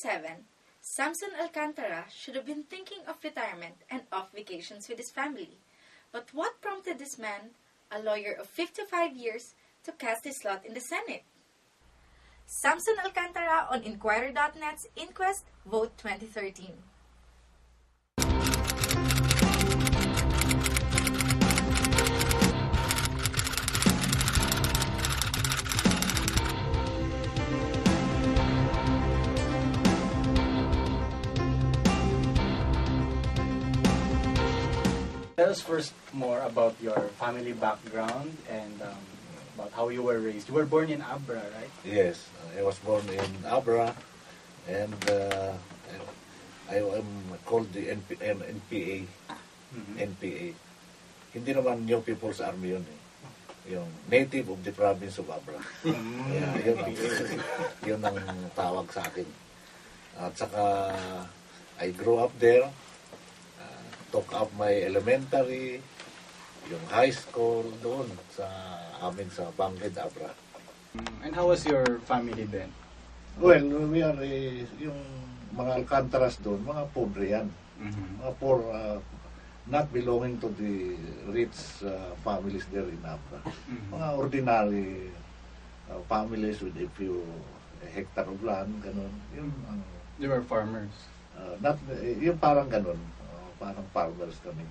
27, Samson Alcantara should have been thinking of retirement and off vacations with his family. But what prompted this man, a lawyer of 55 years, to cast his lot in the Senate? Samson Alcantara on Inquirer.net's Inquest Vote 2013. Tell us first more about your family background and about how you were raised. You were born in Abra, right? Yes, I was born in Abra, and I am called the NPA. NPA. Hindi naman New People's Army yun eh. Yung native of the province of Abra. Yun ang tawag sa akin. At saka, I grew up there. Took up my elementary, yung high school doon sa amin sa Bangkid, Abra. And how was your family then? Well, we are yung mga Alcantaras doon, mga pobre yan. Mga poor, not belonging to the rich families there in Abra. Mga ordinary families with a few hectare of land, ganun. They were farmers? Yung parang ganun. Parang farmers kami.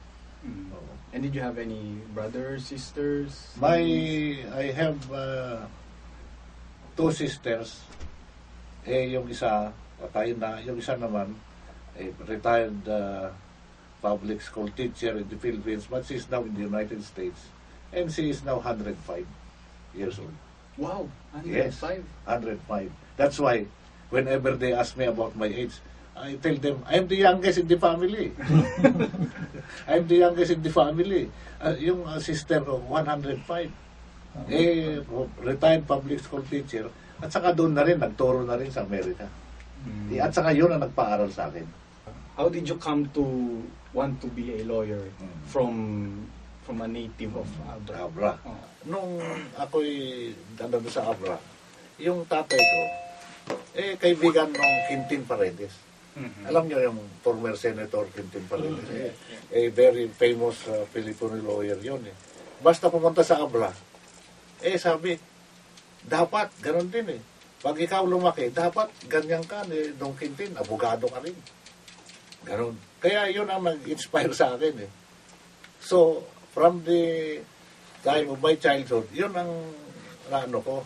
And did you have any brothers, sisters? I have two sisters. Yung isa, patay na. Yung isa naman, retired public school teacher in the Philippines, but she's now in the United States. And she is now 105 years old. Wow, 105? Yes, 105. That's why, whenever they ask me about my age, I tell them, I'm the youngest in the family. I'm the youngest in the family. Yung sister ko, 105. Retired public school teacher. At saka doon na rin, nagturo na rin sa Amerika. At saka yun ang nagpaaral sa akin. How did you come to want to be a lawyer from a native of Abra? Abra. Nung ako'y nandun sa Abra, yung tatay ko, kaibigan ng Quintin Paredes. Alam niyo yung former Senator Quintin Paredes. A very famous Filipino lawyer yun eh. Basta pumunta sa Abra, sabi, dapat, ganun din eh. Pag ikaw lumaki, dapat ganyan ka ni Don Quintin, abogado ka rin. Ganun. Kaya yun ang nag-inspire sa akin eh. So, from the time of my childhood, yun ang ko,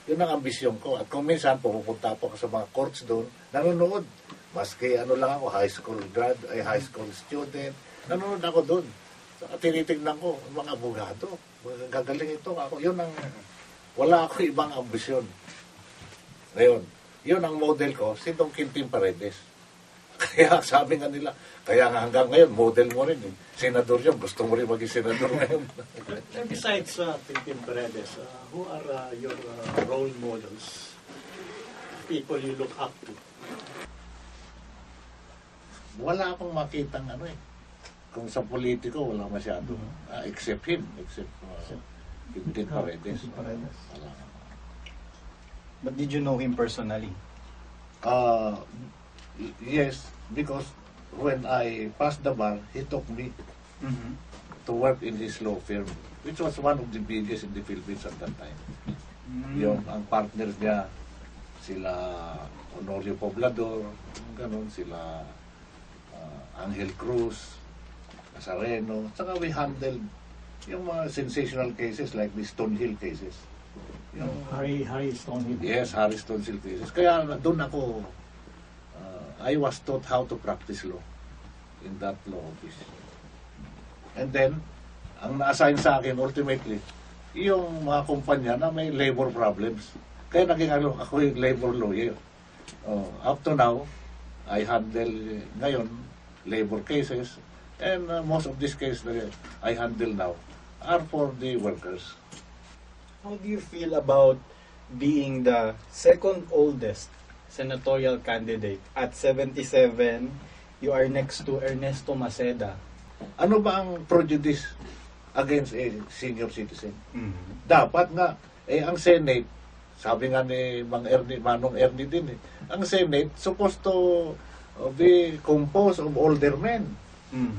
yun ang ambisyon ko. At kung minsan pupunta po sa mga courts doon, nanonood. Maski lang ako, high school student, nanonood ako doon. Tinitignan ko, mga abogado, gagaling ito ako. Yun ang, wala ako ibang ambisyon. Ngayon, yun ang model ko, si Don Quintin Paredes. Kaya sabi nga nila, kaya nga hanggang ngayon, model mo rin. Senador yun, gusto mo rin maging senador ngayon. And besides Quintin Paredes, who are your role models? People you look up to? Wala akong makitang kung sa politiko, wala masyado. Except him, except Quintin Paredes. But did you know him personally? Yes, because when I passed the bar, he took me to work in his law firm, which was one of the biggest in the Philippines at that time. Yung ang partners niya, sila Honorio Poblador, ganun, sila Angel Cruz, Nazareno, saka we handled yung mga sensational cases like the Stonehill cases. Yung Harry Stonehill. Yes, Harry Stonehill cases. Kaya doon ako, I was taught how to practice law in that law office. And then, ang na-assign sa akin ultimately, yung mga kumpanya na may labor problems. Kaya naging ako yung labor lawyer. Up to now, I handle ngayon labor cases, and most of these cases that I handle now are for the workers. How do you feel about being the second oldest senatorial candidate at 77? You are next to Ernesto Maceda. Ano ba ang prejudice against a senior citizen? Dapat nga, ang Senate, Sabi nga ni Manong Ernie din eh, ang Senate supposed to be composed of older men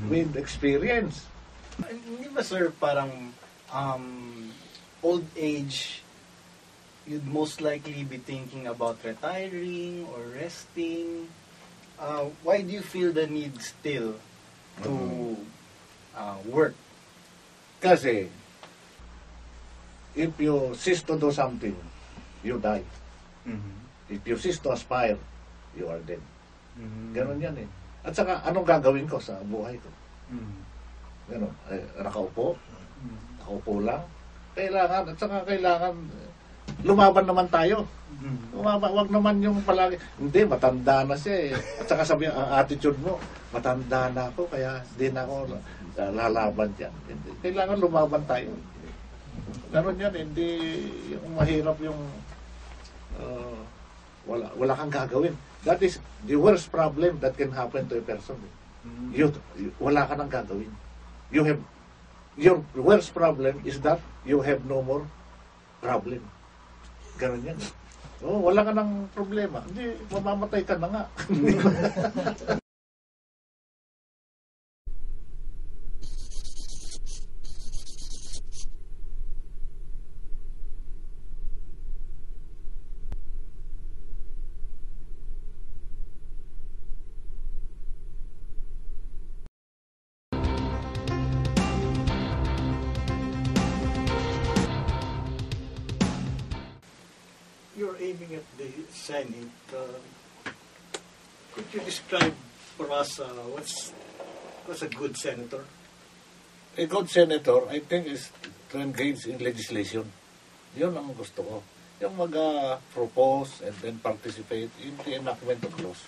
with experience. Hindi ba, sir, parang old age, you'd most likely be thinking about retiring or resting. Why do you feel the need still to work? Kasi, if you cease to do something, you die. If you cease to aspire, you are dead. Ganon yan eh. At saka, anong gagawin ko sa buhay ko? Ganon, nakaupo lang. Kailangan, at saka kailangan, lumaban naman tayo. Wag naman yung palagi, hindi, matanda na siya eh. At saka sabi, ang attitude mo, matanda na ako, kaya hindi na ako lalaban yan. Hindi. Kailangan lumaban tayo. Ganon yan, hindi yung mahirap yung wala kang gagawin. That is the worst problem that can happen to a person. Wala ka nang gagawin. Your worst problem is that you have no more problem. Ganun yan. Wala ka nang problema. Hindi, mamamatay ka na nga. You're aiming at the Senate. Could you describe for us what's a good senator? A good senator, I think, is to engage in legislation. Yun ang gusto ko. Yung mag-propose and then participate in the enactment of laws.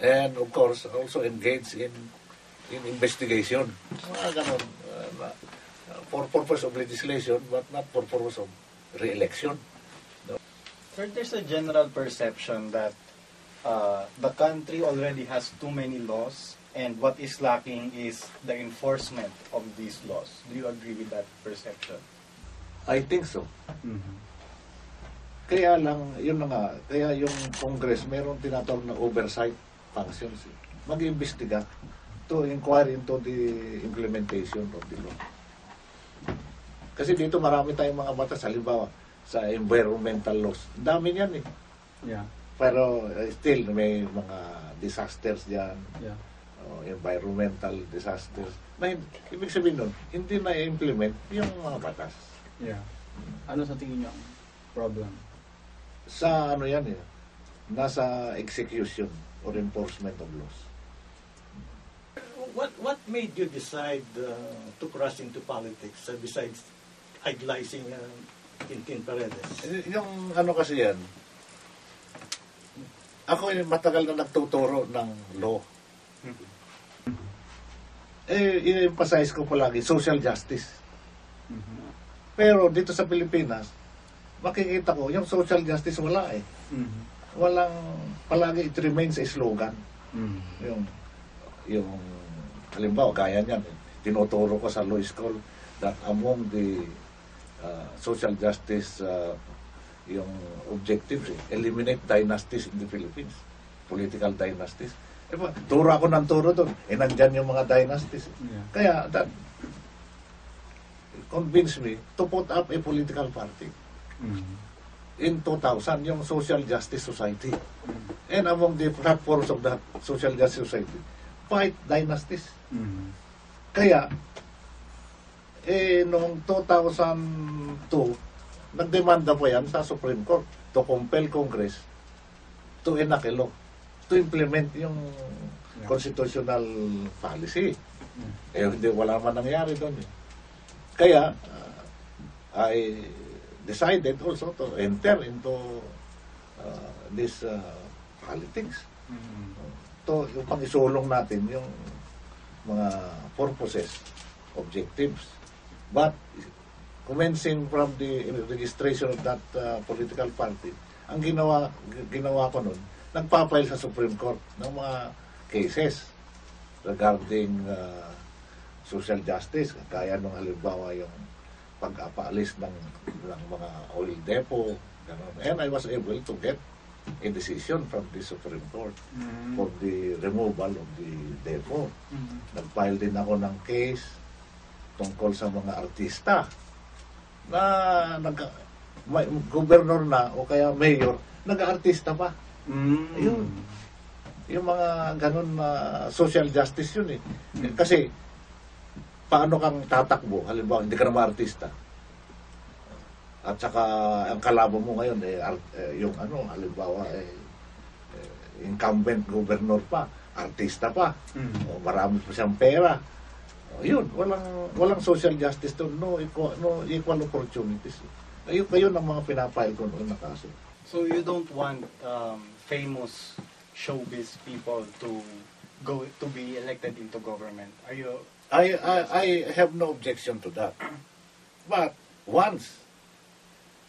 And of course, also engage in investigation. Mga ganun. For purpose of legislation, but not for purpose of re-election. Sir, there's a general perception that the country already has too many laws, and what is lacking is the enforcement of these laws. Do you agree with that perception? I think so. Kaya lang, yun na nga, kaya yung Congress, meron tinatawag na oversight functions. Mag-imbestiga to inquire into the implementation of the law. Kasi dito marami tayong mga batas, halimbawa, sa environmental laws. Dami yan eh. Yeah. Pero still, may mga disasters dyan. Yeah. Environmental disasters. Na, ibig sabihin nun, hindi na-implement yung mga batas. Yeah. Ano sa tingin niyo ang problem? Sa ano yan eh, nasa execution or enforcement of laws. What made you decide to cross into politics besides idolizing Quintin Paredes? Yung ano kasi yan, ako matagal na nagtuturo ng law. I-emphasize ko palagi, social justice. Pero dito sa Pilipinas, makikita ko, yung social justice wala eh. Walang, palagi it remains a slogan. Yung halimbawa, kaya niyan, tinuturo ko sa law school that among the social justice yung objectives, eliminate dynasties in the Philippines, political dynasties. Turo ako ng turo doon, nandyan yung mga dynasties. Yeah. Kaya that convinced me to put up a political party. In 2000, yung Social Justice Society. And among the platforms of that Social Justice Society, fight dynasties. Kaya, noong 2002, nagdemanda po yan sa Supreme Court to compel Congress to enact a law to implement yung constitutional policy. Hindi, wala man nangyari doon. Kaya, I decided also to enter into this politics. To yung pang-isulong natin yung mga purposes, objectives. But commencing from the registration of that political party, ang ginawa ko nun, nagpapile sa Supreme Court ng mga cases regarding social justice, kaya nung halimbawa yung pag-apaalis ng mga oil depot, Ganon. And I was able to get a decision from the Supreme Court for the removal of the depot. Nag-file din ako ng case tungkol sa mga artista na may gobernador na o kaya mayor, nag-artista pa. Ayun. Yung mga ganun na social justice yun eh. Kasi, paano kang tatakbo? Halimbawa, hindi ka na artista. At saka, ang kalaban mo ngayon, yung halimbawa, incumbent governor pa, artista pa, o marami pa siyang pera. O, yun, walang social justice doon, no equal opportunities. Ayun ang mga pinapile ko noon na kaso. So you don't want famous showbiz people to be elected into government? Are you? I have no objection to that. But once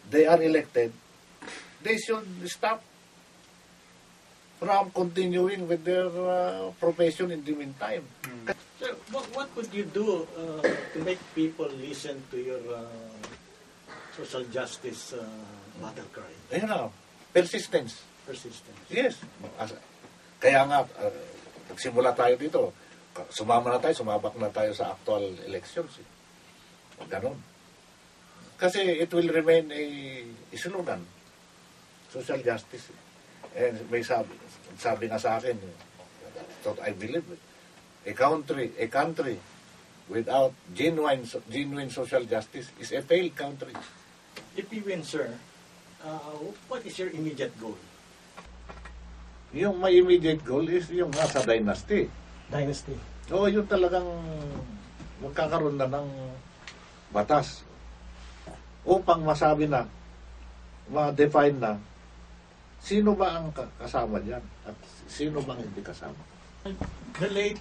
they are elected, they should stop from continuing with their profession in the meantime. Sir, what would you do to make people listen to your social justice battle cry? Ayun na, persistence. Persistence. Yes. Kaya nga, nagsimula tayo dito, sumabak na tayo sa actual elections. Ganon. Kasi it will remain a slogan, social justice. And may sabi nga sa akin, that's what I believe, a country without genuine social justice is a failed country. If you win, sir, what is your immediate goal? Yung my immediate goal is yung nasa dynasty. Dynasty. Oo, yun talagang magkakaroon na ng batas upang masabi na, ma-define na, sino ba ang kasama dyan at sino bang hindi kasama. The late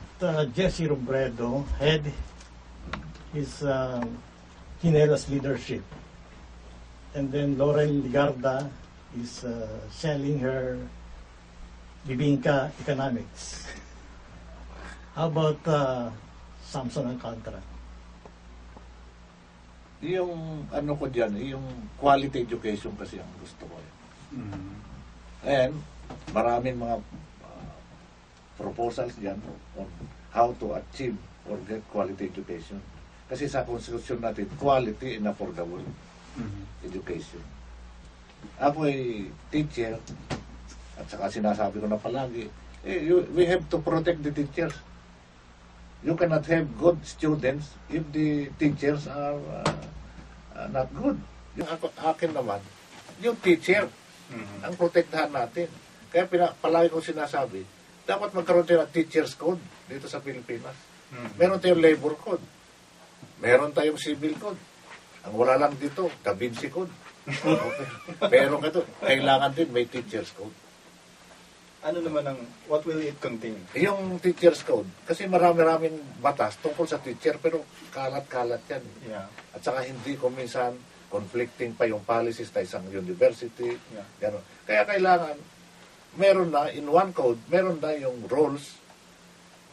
Jesse Robredo had his Ginelas leadership. And then Lauren Ligarda is selling her Bibingka economics. How about Samson Alcantara? Yung ano ko dyan, yung quality education kasi ang gusto ko. And maraming mga proposals dyan on how to achieve or get quality education. Kasi sa konstitusyon natin, quality and affordable education. Ako ay teacher at saka sinasabi ko na palagi, we have to protect the teachers. You cannot have good students if the teachers are not good. Yung akin naman, yung teacher, ang protektahan natin. Kaya palagi ko sinasabi, dapat magkaroon tayo ng teacher's code dito sa Pilipinas. Meron tayong labor code. Meron tayong civil code. Ang wala lang dito, Da Vinci Code. Okay. Pero kailangan din may teacher's code. Ano naman what will it contain? Yung teacher's code, kasi marami-raming batas tungkol sa teacher, pero kalat-kalat yan. Yeah. At saka hindi ko minsan conflicting pa yung policies sa isang university. Yeah. Gano'n. Kaya kailangan, meron na, in one code, meron na yung rules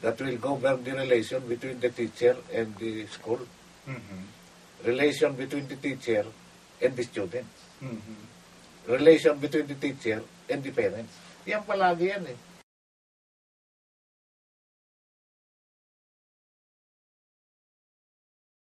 that will govern the relation between the teacher and the school. Relation between the teacher and the students. Relation between the teacher and the parents. Yan palagi yan eh.